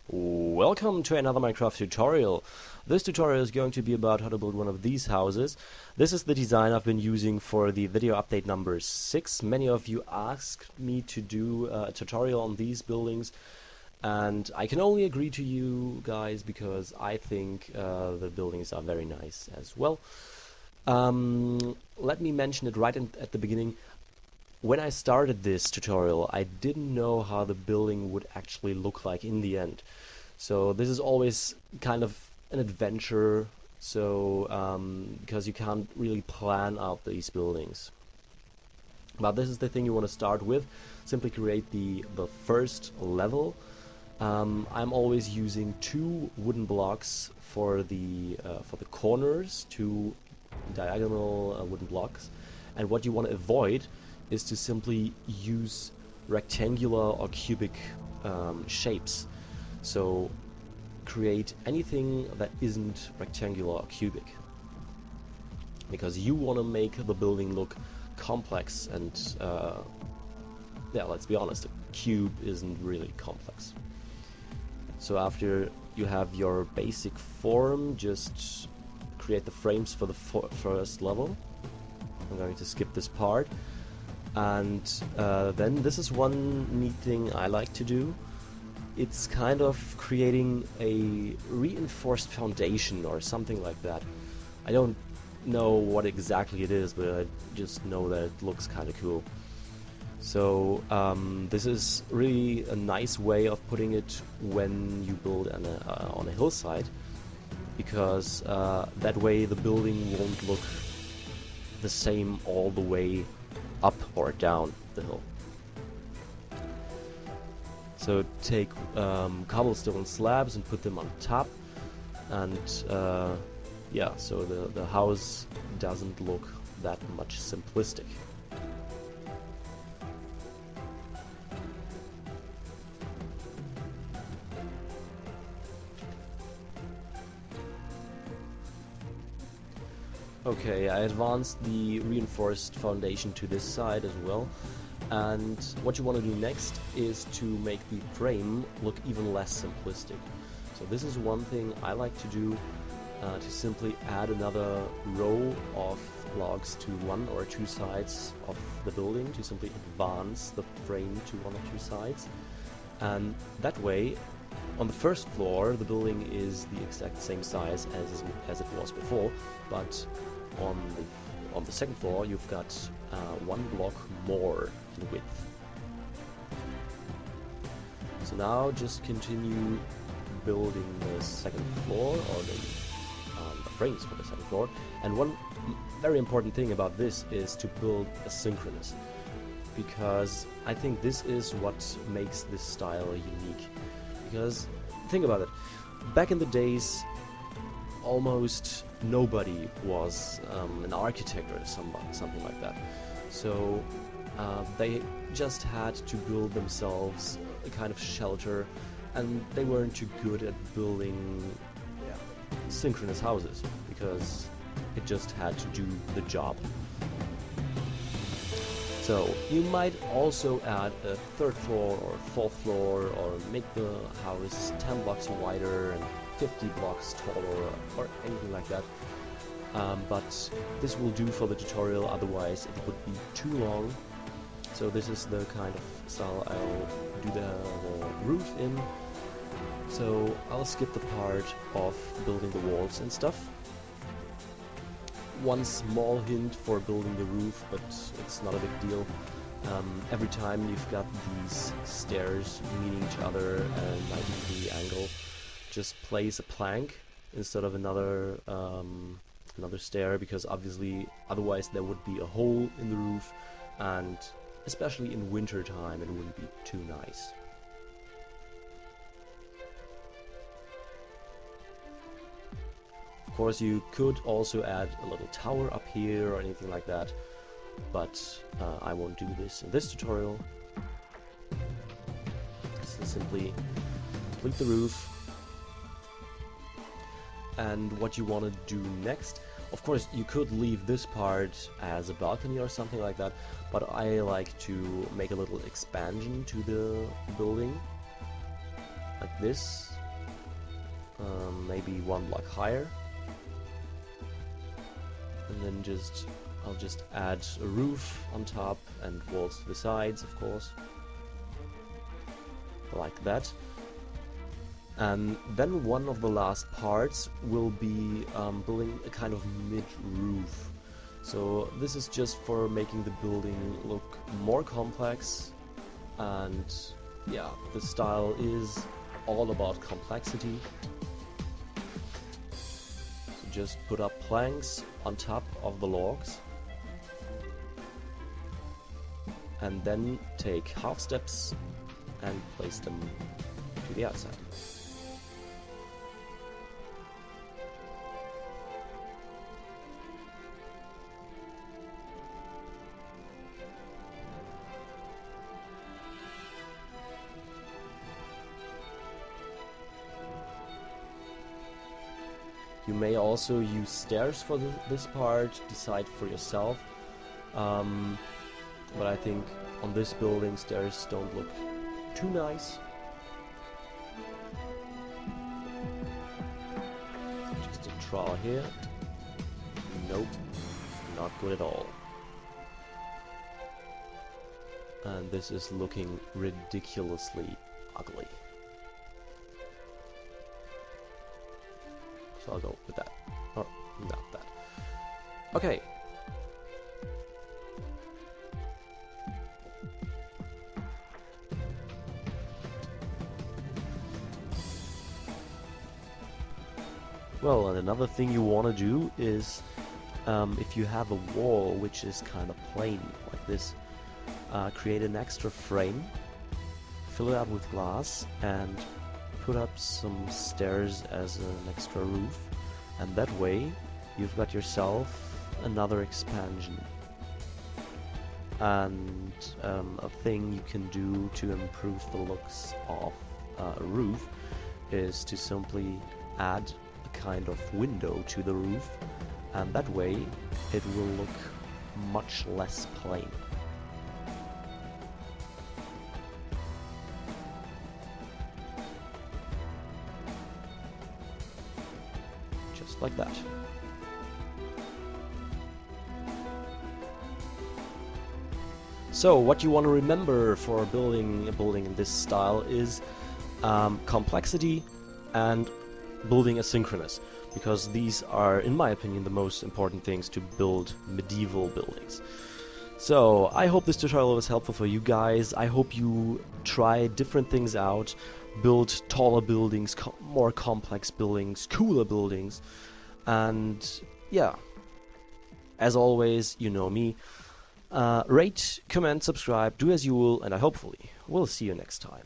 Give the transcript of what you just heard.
Welcome to another Minecraft tutorial. This tutorial is going to be about how to build one of these houses. This is the design I've been using for the video update number 6. Many of you asked me to do a tutorial on these buildings, and I can only agree to you guys because I think the buildings are very nice as well. Let me mention it right at the beginning. When I started this tutorial, I didn't know how the building would actually look like in the end. So this is always kind of an adventure, because you can't really plan out these buildings. But this is the thing you want to start with. Simply create the first level. I'm always using 2 wooden blocks for the corners, 2 diagonal wooden blocks. And what you want to avoid is to simply use rectangular or cubic shapes. So create anything that isn't rectangular or cubic, because you want to make the building look complex, and yeah, let's be honest, a cube isn't really complex. So after you have your basic form, just create the frames for the first level. I'm going to skip this part. And then this is one neat thing I like to do. It's kind of creating a reinforced foundation or something like that. I don't know what exactly it is, but I just know that it looks kind of cool. So this is really a nice way of putting it when you build on a hillside, because that way the building won't look the same all the way up or down the hill. So take cobblestone slabs and put them on top, and yeah, so the house doesn't look that much simplistic. Okay, I advanced the reinforced foundation to this side as well, and what you want to do next is to make the frame look even less simplistic. So this is one thing I like to do, to simply add another row of blocks to 1 or 2 sides of the building, to simply advance the frame to 1 or 2 sides, and that way on the first floor the building is the exact same size as it was before, but on the second floor you've got 1 block more in width. So now just continue building the second floor, or the frames for the second floor. And one very important thing about this is to build asynchronous, because I think this is what makes this style unique. Because think about it, back in the days almost nobody was an architect or something like that. So they just had to build themselves a kind of shelter, and they weren't too good at building synchronous houses, because it just had to do the job. So you might also add a 3rd floor or 4th floor, or make the house 10 blocks wider and 50 blocks taller, or anything like that. But this will do for the tutorial, otherwise it would be too long. So this is the kind of style I'll do the roof in. So I'll skip the part of building the walls and stuff. One small hint for building the roof, but it's not a big deal. Every time you've got these stairs meeting each other at a 90-degree angle, just place a plank instead of another stair, because obviously otherwise there would be a hole in the roof, and especially in winter time it wouldn't be too nice. Of course, you could also add a little tower up here or anything like that, but I won't do this in this tutorial. So simply complete the roof. And what you want to do next, of course you could leave this part as a balcony or something like that, but I like to make a little expansion to the building like this, maybe one block higher, and then I'll just add a roof on top and walls to the sides, of course, like that. And then one of the last parts will be building a kind of mid-roof. So this is just for making the building look more complex, and yeah, the style is all about complexity. So just put up planks on top of the logs, and then take half steps and place them to the outside. You may also use stairs for this part, decide for yourself. But I think on this building stairs don't look too nice. Just a trowel here. Nope, not good at all. And this is looking ridiculously ugly. So I'll go with that. Or not that. Okay. Well, and another thing you want to do is, if you have a wall which is kind of plain, like this, create an extra frame, fill it up with glass, and put up some stairs as an extra roof, and that way you've got yourself another expansion. And a thing you can do to improve the looks of a roof is to simply add a kind of window to the roof, and that way it will look much less plain. Just like that. So what you want to remember for building a building in this style is complexity and building asynchronous, because these are, in my opinion, the most important things to build medieval buildings. So I hope this tutorial was helpful for you guys. I hope you try different things out, build taller buildings, more complex buildings, cooler buildings, and yeah, as always, you know me. Rate, comment, subscribe, do as you will, and I hopefully will see you next time.